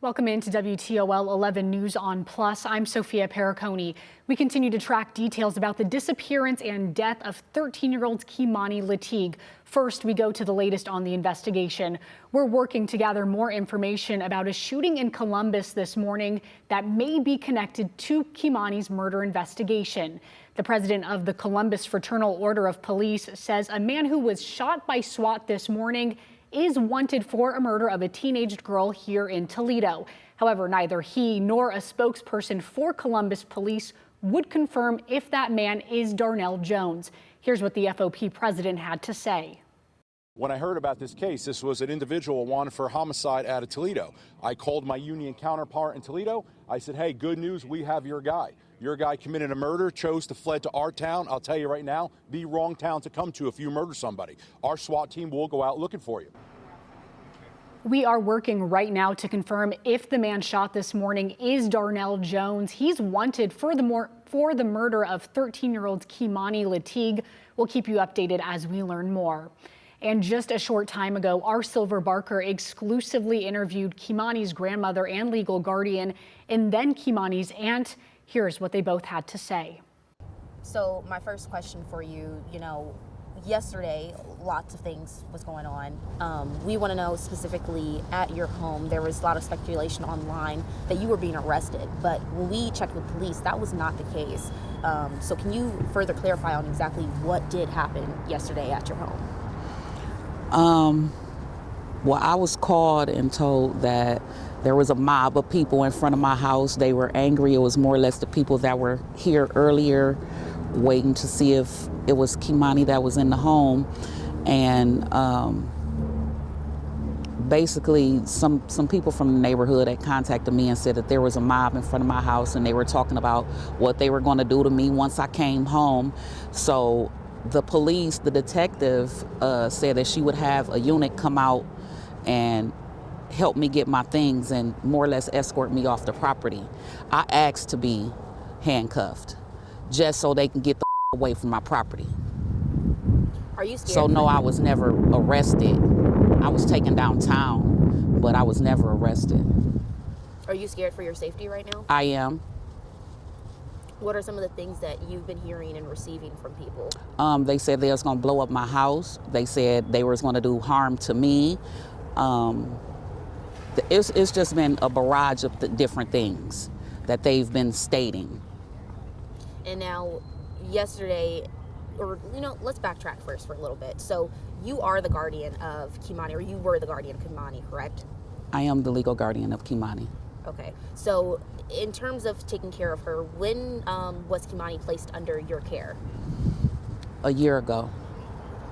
Welcome into WTOL 11 News on Plus. I'm Sophia Pericone. We continue to track details about the disappearance and death of 13-year-old Kei'Mani Latigue. First, we go to the latest on the investigation. We're working to gather more information about a shooting in Columbus this morning that may be connected to Kei'Mani's murder investigation. The president of the Columbus Fraternal Order of Police says a man who was shot by SWAT this morning is wanted for a murder of a teenage girl here in Toledo. However, neither he nor a spokesperson for Columbus police would confirm if that man is Darnell Jones. Here's what the FOP president had to say. When I heard about this case, this was an individual wanted for homicide out of Toledo. I called my union counterpart in Toledo. I said, hey, good news, we have your guy. Your guy committed a murder, chose to fled to our town. I'll tell you right now, the wrong town to come to if you murder somebody. Our SWAT team will go out looking for you. We are working right now to confirm if the man shot this morning is Darnell Jones. He's wanted for the murder of 13-year-old Kei'Mani Latigue. We'll keep you updated as we learn more. And just a short time ago, our Silver Barker exclusively interviewed Kei'Mani's grandmother and legal guardian, and then Kei'Mani's aunt. Here's what they both had to say. So my first question for you, yesterday, lots of things was going on. We want to know specifically at your home, there was a lot of speculation online that you were being arrested, but when we checked with police, that was not the case. So can you further clarify on exactly what did happen yesterday at your home? Well, I was called and told that there was a mob of people in front of my house. They were angry. It was more or less the people that were here earlier waiting to see if it was Kei'Mani that was in the home. And basically some people from the neighborhood had contacted me and said that there was a mob in front of my house and they were talking about what they were going to do to me once I came home. So the police, the detective said that she would have a unit come out and help me get my things and more or less escort me off the property. I asked to be handcuffed just so they can get the away from my property. Are you scared? So no, I was never arrested. I was taken downtown, but I was never arrested. Are you scared for your safety right now? I am. What are some of the things that you've been hearing and receiving from people? They said they was gonna blow up my house. They said they was gonna do harm to me. It's just been a barrage of different things that they've been stating. And now, yesterday, let's backtrack first for a little bit. So you are the guardian of Kei'Mani, or you were the guardian of Kei'Mani, correct? I am the legal guardian of Kei'Mani. Okay. So in terms of taking care of her, when was Kei'Mani placed under your care? A year ago.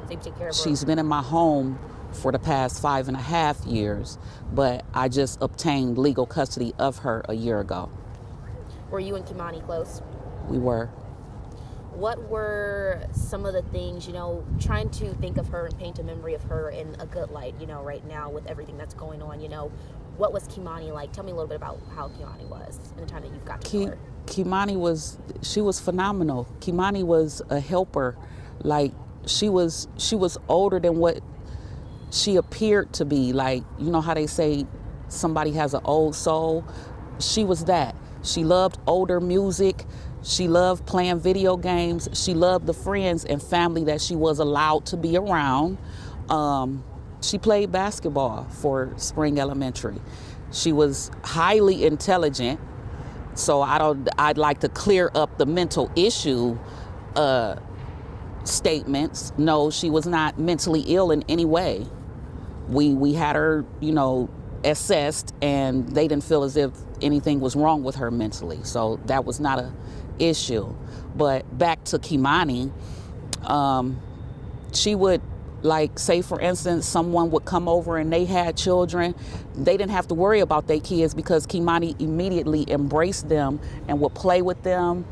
So you take care of her? She's been in my home for the past 5.5 years, but I just obtained legal custody of her a year ago. Were you and Kei'Mani close? We were. What were some of the things, trying to think of her and paint a memory of her in a good light, right now with everything that's going on, what was Kei'Mani like? Tell me a little bit about how Kei'Mani was in the time that you've got to know her. Kei'Mani was phenomenal. Kei'Mani was a helper. Like, she was older than what she appeared to be. Like, you know how they say somebody has an old soul? She was that. She loved older music. She loved playing video games. She loved the friends and family that she was allowed to be around. She played basketball for Spring Elementary. She was highly intelligent. So I'd like to clear up the mental issue statements. No, she was not mentally ill in any way. We had her, assessed, and they didn't feel as if anything was wrong with her mentally. So that was not a issue. But back to Kei'Mani, she would, like, say for instance, someone would come over and they had children. They didn't have to worry about their kids because Kei'Mani immediately embraced them and would play with them,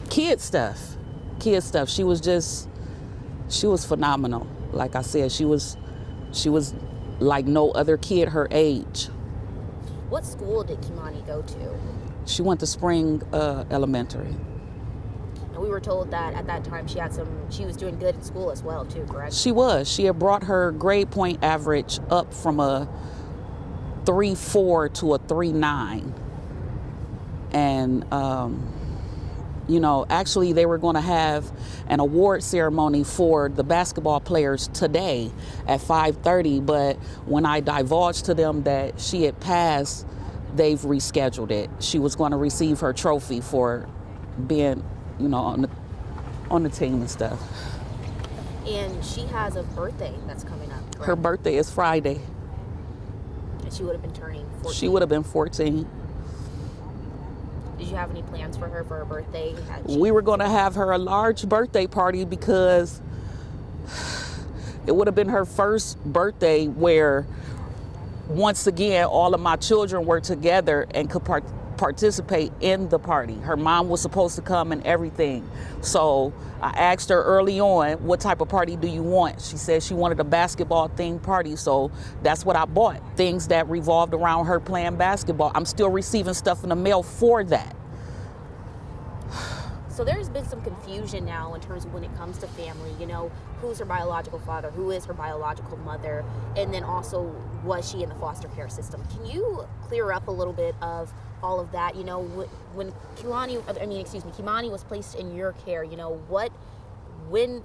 kid stuff. She was phenomenal. Like I said, she was like no other kid her age. What school did Kei'Mani go to? She went to Spring Elementary. And we were told that at that time she was doing good in school as well too, correct? She was. She had brought her grade point average up from a 3.4 to a 3.9. And, actually they were going to have an award ceremony for the basketball players today at 5:30. But when I divulged to them that she had passed, they've rescheduled it. She was going to receive her trophy for being, on the team and stuff. And she has a birthday that's coming up. Correct? Her birthday is Friday. And she would have been turning 14. She would have been 14. Did you have any plans for her birthday? We were going to have her a large birthday party because it would have been her first birthday where, once again, all of my children were together and could participate in the party. Her mom was supposed to come and everything. So I asked her early on, what type of party do you want? She said she wanted a basketball themed party. So that's what I bought, things that revolved around her playing basketball. I'm still receiving stuff in the mail for that. So there's been some confusion now in terms of when it comes to family, who's her biological father, who is her biological mother, and then also was she in the foster care system? Can you clear up a little bit of all of that? When Kei'Mani was placed in your care, when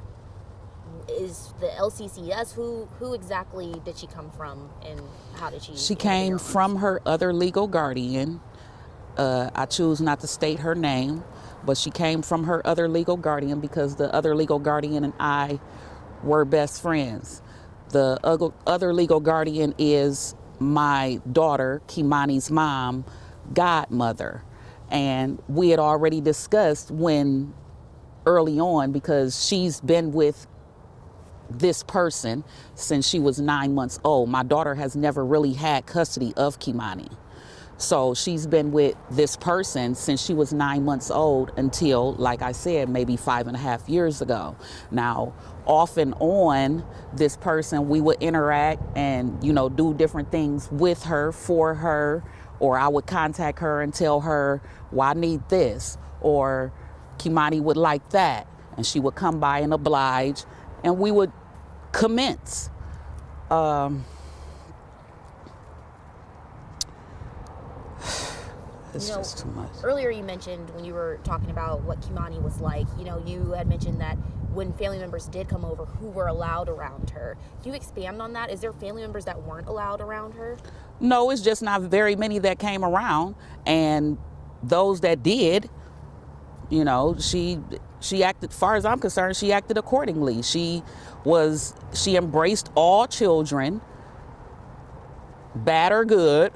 is the LCCS, who exactly did she come from, and how did she? She came from her other legal guardian. I choose not to state her name, but she came from her other legal guardian because the other legal guardian and I were best friends. The other legal guardian is my daughter, Kei'Mani's mom, godmother. And we had already discussed early on, because she's been with this person since she was 9 months old. My daughter has never really had custody of Kei'Mani. So she's been with this person since she was 9 months old until, like I said, maybe 5.5 years ago. Now, off and on, this person, we would interact and, do different things with her, for her, or I would contact her and tell her, well, I need this, or Kei'Mani would like that. And she would come by and oblige, and we would commence. It's just too much. Earlier you mentioned, when you were talking about what Kei'Mani was like, you had mentioned that when family members did come over, who were allowed around her. Can you expand on that? Is there family members that weren't allowed around her? No, it's just not very many that came around. And those that did, she acted, as far as I'm concerned, she acted accordingly. She embraced all children, bad or good.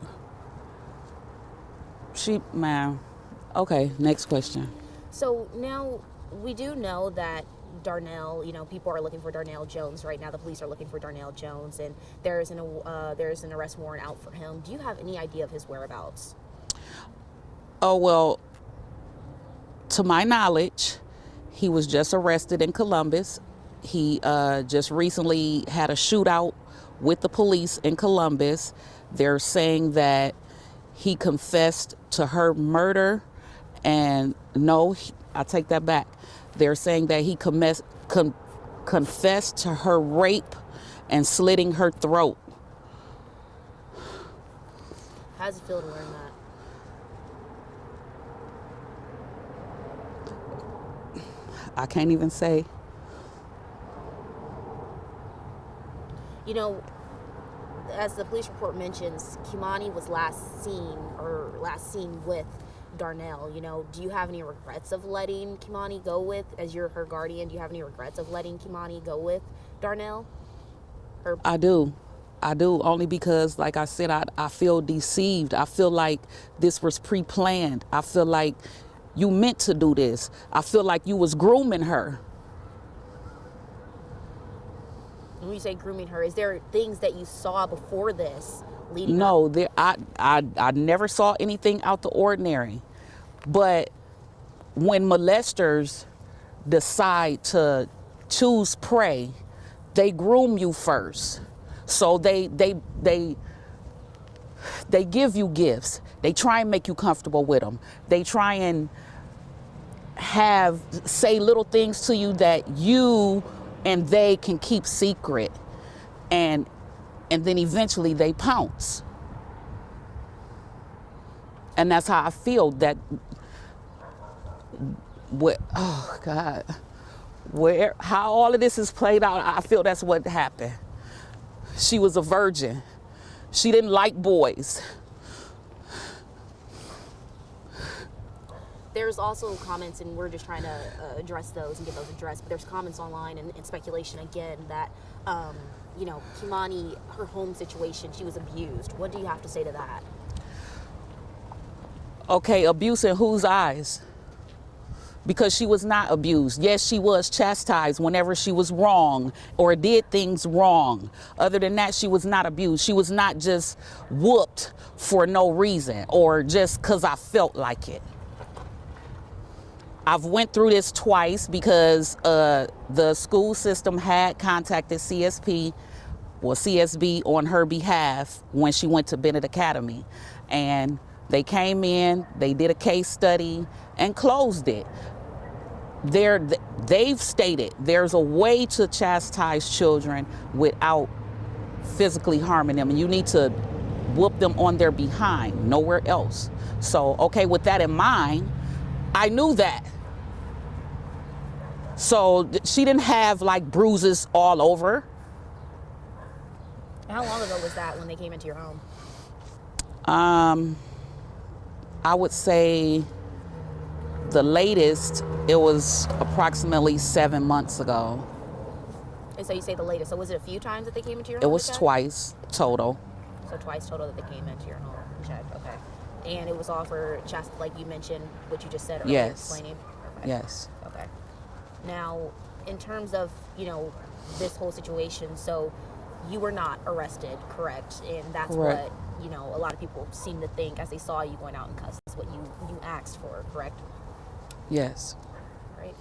Okay, next question. So now we do know that Darnell, people are looking for Darnell Jones right now. The police are looking for Darnell Jones, and there's an arrest warrant out for him. Do you have any idea of his whereabouts? Oh, well, to my knowledge, he was just arrested in Columbus. He just recently had a shootout with the police in Columbus. They're saying that he confessed to her murder, and no, I take that back. They're saying that he confessed to her rape and slitting her throat. How does it feel to learn that? I can't even say. As the police report mentions, Kei'Mani was last seen with Darnell. Do you have any regrets of letting Kei'Mani go with, as you're her guardian, do you have any regrets of letting Kei'Mani go with Darnell? I do, only because, like I said, I feel deceived. I feel like this was pre-planned. I feel like you meant to do this. I feel like you was grooming her. When you say grooming her, is there things that you saw before this leading up? No, I never saw anything out the ordinary. But when molesters decide to choose prey, they groom you first. So they give you gifts. They try and make you comfortable with them. They try and say little things to you that you and they can keep secret, and then eventually they pounce. And that's how I feel that, oh God, how all of this is played out, I feel that's what happened. She was a virgin. She didn't like boys. There's also comments, and we're just trying to address those and get those addressed, but there's comments online and speculation again that, you know, Kei'Mani, her home situation, she was abused. What do you have to say to that? Okay, abuse in whose eyes? Because she was not abused. Yes, she was chastised whenever she was wrong or did things wrong. Other than that, she was not abused. She was not just whooped for no reason or just because I felt like it. I've went through this twice because the school system had contacted CSB on her behalf when she went to Bennett Academy. And they came in, they did a case study and closed it. They've stated there's a way to chastise children without physically harming them. And you need to whoop them on their behind, nowhere else. So, okay, with that in mind, I knew that. So she didn't have like bruises all over. How long ago was that when they came into your home? I would say the latest, it was approximately 7 months ago. And so you say the latest. So was it a few times that they came into your home? It was twice total. So twice total that they came into your home. Checked. Okay. And it was all for like you mentioned, what you just said earlier. Yes. Explaining. Okay. Yes. Okay. Now, in terms of, you know, this whole situation, so you were not arrested, correct? And that's Correct. what, you know, a lot of people seem to think as they saw you going out in custody. That's what you asked for, correct? Yes. Right.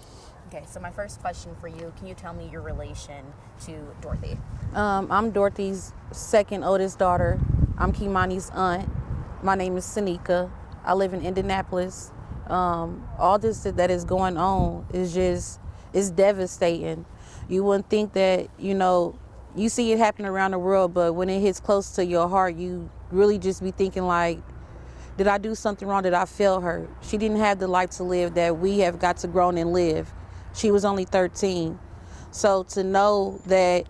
Okay, so my first question for you, can you tell me your relation to Dorothy? I'm Dorothy's second oldest daughter. I'm Kei'Mani's aunt. My name is Sanika. I live in Indianapolis. All this that is going on is it's devastating. You wouldn't think that, you know, you see it happen around the world, but when it hits close to your heart, you really just be thinking like, did I do something wrong? Did I fail her? She didn't have the life to live that we have got to grow and live. She was only 13. So to know that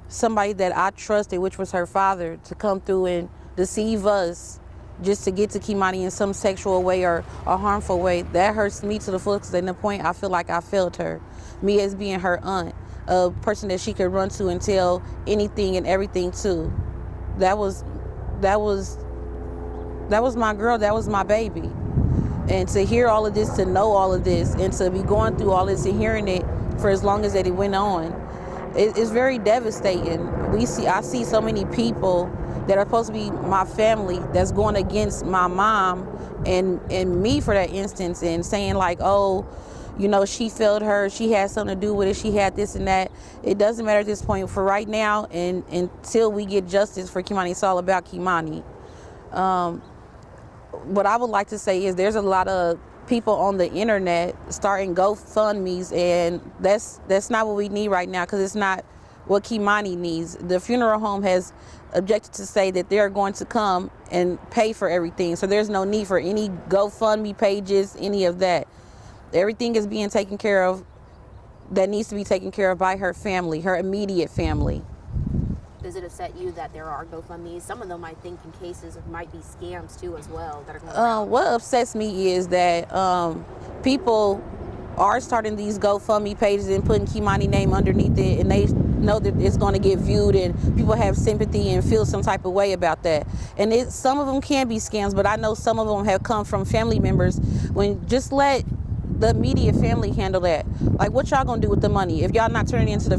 somebody that I trusted, which was her father, to come through and deceive us just to get to Kei'Mani in some sexual way or a harmful way, that hurts me to the fullest. At the point I feel like I failed her. Me as being her aunt, a person that she could run to and tell anything and everything to. That was my girl, that was my baby. And to hear all of this, to know all of this, and to be going through all this and hearing it for as long as that it went on, it's very devastating. I see so many people that are supposed to be my family that's going against my mom and me for that instance, and saying like, oh, you know, she failed her, she had something to do with it, she had this and that. It doesn't matter at this point. For right now, and until we get justice for Kei'Mani, it's all about Kei'Mani. What I would like to say is there's a lot of people on the internet starting GoFundMes, and that's not what we need right now, because it's not what Kei'Mani needs. The funeral home has objected to say that they're going to come and pay for everything, so there's no need for any GoFundMe pages, any of that. Everything is being taken care of that needs to be taken care of by her family, her immediate family. Does it upset you that there are GoFundMes? Some of them, I think, in cases might be scams too as well that are going around. What upsets me is that people are starting these GoFundMe pages and putting Kei'Mani name underneath it, and they know that it's going to get viewed and people have sympathy and feel some type of way about that. And some of them can be scams, but I know some of them have come from family members. When just let the immediate family handle that. Like, what y'all gonna do with the money if y'all not turning it into the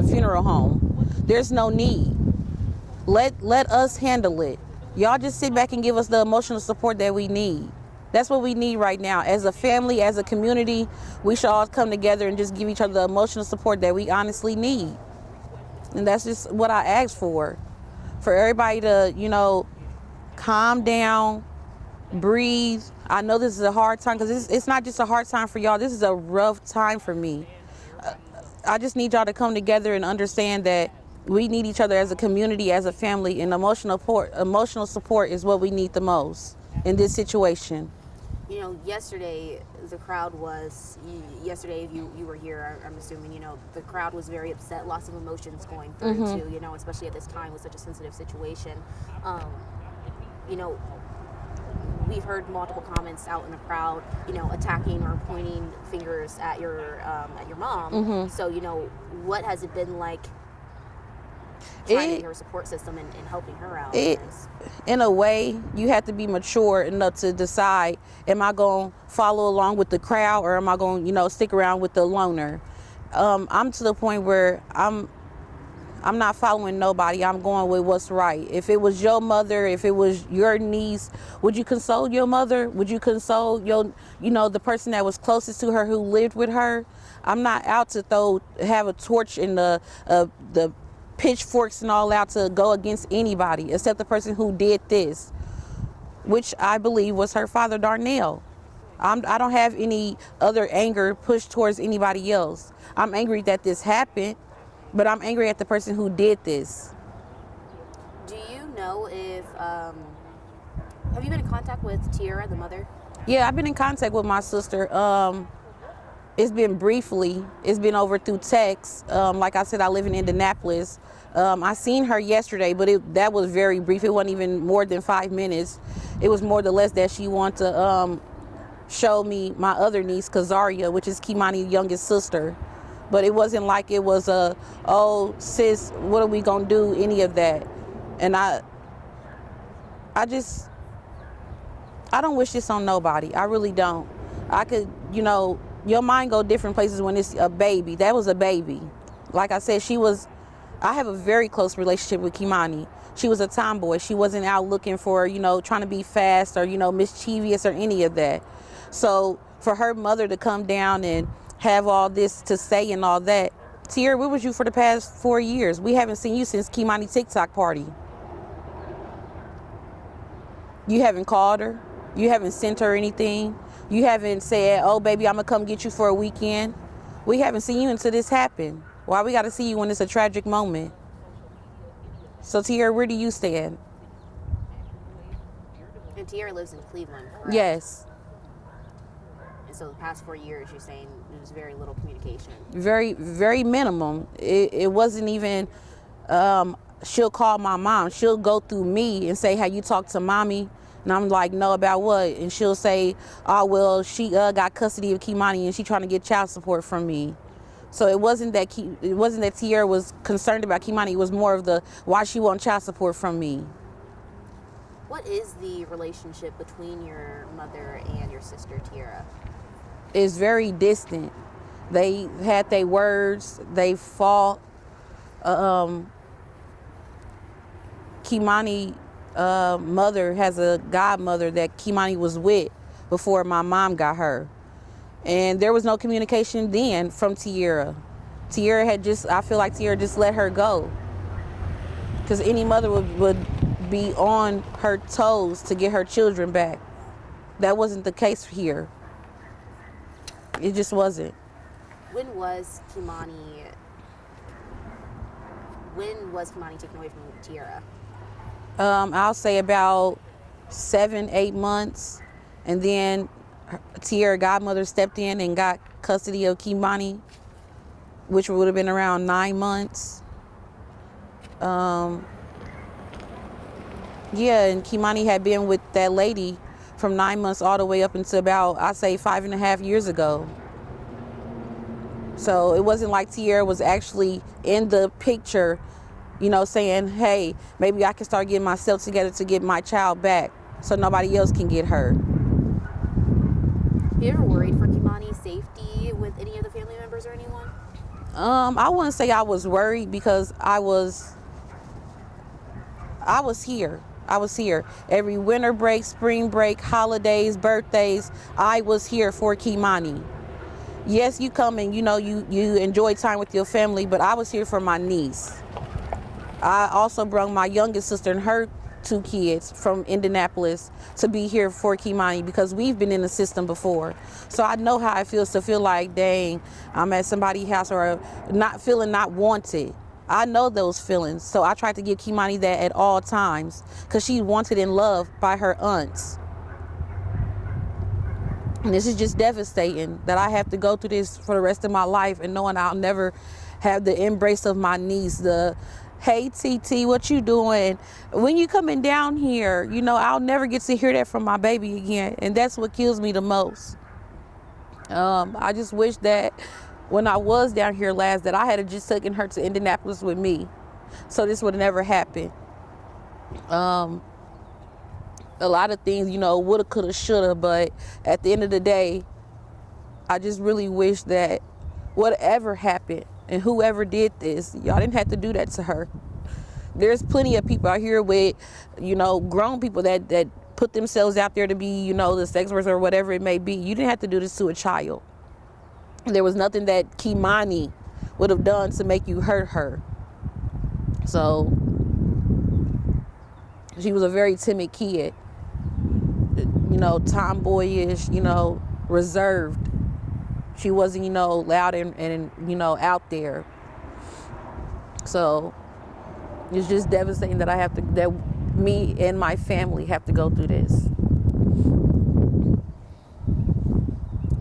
funeral home? There's no need. Let us handle it. Y'all just sit back and give us the emotional support that we need. That's what we need right now. As a family, as a community, we should all come together and just give each other the emotional support that we honestly need. And that's just what I asked for everybody to, you know, calm down, breathe. I know this is a hard time, because it's not just a hard time for y'all. This is a rough time for me. I just need y'all to come together and understand that we need each other as a community, as a family, and emotional support is what we need the most. in this situation. You know, yesterday the crowd was, yesterday you were here, I'm assuming, you know, the crowd was very upset, lots of emotions going through too, you know, especially at this time with such a sensitive situation. You know, we've heard multiple comments out in the crowd, you know, attacking or pointing fingers at your mom. So, you know, what has it been like trying to be her support system and helping her out? In a way, you have to be mature enough to decide, am I going to follow along with the crowd, or am I going to, you know, stick around with the loner? I'm to the point where I'm not following nobody. I'm going with what's right. If it was your mother, if it was your niece, would you console your mother? Would you console your, you know, the person that was closest to her who lived with her? I'm not out to have a torch in the pitchforks and all out to go against anybody except the person who did this, which I believe was her father, Darnell. I don't have any other anger pushed towards anybody else. I'm angry that this happened, but I'm angry at the person who did this. Do you know if, have you been in contact with Tiara, the mother? Yeah, I've been in contact with my sister. It's been briefly. It's been over through text. Like I said, I live in Indianapolis. I seen her yesterday, but that was very brief. It wasn't even more than 5 minutes. It was more or less that she wanted to show me my other niece, Kazaria, which is Kei'Mani's youngest sister. But it wasn't like it was oh, sis, what are we gonna do, any of that. And I don't wish this on nobody. I really don't. I could, you know, your mind go different places when it's a baby. That was a baby. Like I said, I have a very close relationship with Kei'Mani. She was a tomboy. She wasn't out looking for, you know, trying to be fast or, you know, mischievous or any of that. So for her mother to come down and have all this to say and all that, Tiara, where was you for the past 4 years? We haven't seen you since Kei'Mani TikTok party. You haven't called her. You haven't sent her anything. You haven't said, oh, baby, I'm going to come get you for a weekend. We haven't seen you until this happened. Why we got to see you when it's a tragic moment? So, Tiara, where do you stand? And Tiara lives in Cleveland, correct? Yes. And so the past 4 years, you're saying there's very little communication. Very, very minimum. It wasn't even, she'll call my mom. She'll go through me and say, have you talked to mommy? And I'm like, no, about what? And she'll say, oh, well, she got custody of Kei'Mani and she trying to get child support from me. So it wasn't that Tiara was concerned about Kei'Mani. It was more of the why she want child support from me. What is the relationship between your mother and your sister, Tiara? It's very distant. They had their words. They fought. Kei'Mani mother has a godmother that Kei'Mani was with before my mom got her. And there was no communication then from Tiara. I feel like Tiara just let her go. Because any mother would be on her toes to get her children back. That wasn't the case here. It just wasn't. When was Kei'Mani taken away from Tiara? I'll say about 7-8 months. And then Tiara godmother stepped in and got custody of Kei'Mani, which would have been around 9 months. Yeah, and Kei'Mani had been with that lady from 9 months all the way up until about, I say, 5.5 years ago. So it wasn't like Tiara was actually in the picture, you know, saying, hey, maybe I can start getting myself together to get my child back so nobody else can get her. You ever worried for Kei'Mani's safety with any of the family members or anyone? I wouldn't say I was worried because I was here. I was here. Every winter break, spring break, holidays, birthdays, I was here for Kei'Mani. Yes, you come and, you know, you enjoy time with your family, but I was here for my niece. I also brought my youngest sister and her 2 kids from Indianapolis to be here for Kei'Mani because we've been in the system before. So I know how it feels to feel like, dang, I'm at somebody's house or not feeling not wanted. I know those feelings. So I tried to give Kei'Mani that at all times because she wanted and loved by her aunts. And this is just devastating that I have to go through this for the rest of my life, and knowing I'll never have the embrace of my niece, the "Hey TT, what you doing? When you coming down here?" You know, I'll never get to hear that from my baby again, and that's what kills me the most. I just wish that when I was down here last, that I had just taken her to Indianapolis with me, so this would have never happened. A lot of things, you know, woulda, coulda, shoulda, but at the end of the day, I just really wish that whatever happened and whoever did this, y'all didn't have to do that to her. There's plenty of people out here with, you know, grown people that put themselves out there to be, you know, the sex workers or whatever it may be. You didn't have to do this to a child. There was nothing that Kei'Mani would have done to make you hurt her. So she was a very timid kid, you know, tomboyish, you know, reserved. She wasn't, you know, loud and you know, out there. So it's just devastating that that me and my family have to go through this. Is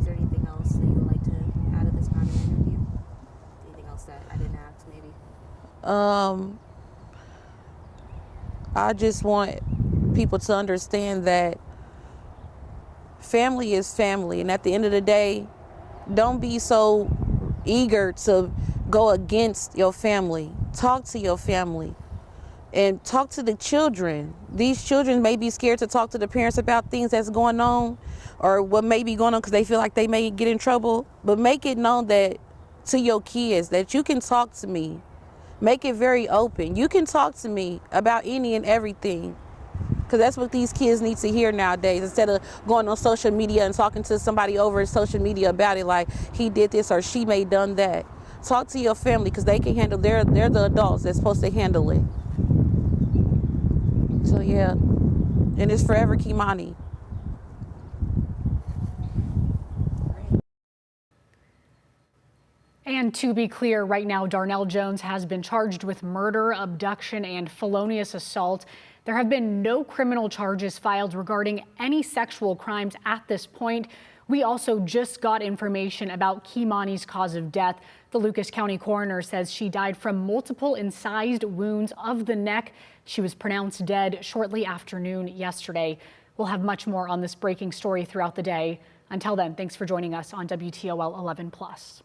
there anything else that you would like to add at this time in the interview? Anything else that I didn't ask, maybe? I just want people to understand that family is family, and at the end of the day, don't be so eager to go against your family. Talk to your family and talk to the children. These children may be scared to talk to the parents about things that's going on or what may be going on because they feel like they may get in trouble, but make it known that to your kids that you can talk to me. Make it very open. You can talk to me about any and everything, because that's what these kids need to hear nowadays, instead of going on social media and talking to somebody over social media about it, like he did this or she may done that. Talk to your family, because they can handle, they're the adults that's supposed to handle it. So yeah, and it's forever Kei'Mani. And to be clear, right now, Darnell Jones has been charged with murder, abduction, and felonious assault. There have been no criminal charges filed regarding any sexual crimes at this point. We also just got information about Kei'Mani's cause of death. The Lucas County coroner says she died from multiple incised wounds of the neck. She was pronounced dead shortly after noon yesterday. We'll have much more on this breaking story throughout the day. Until then, thanks for joining us on WTOL 11+.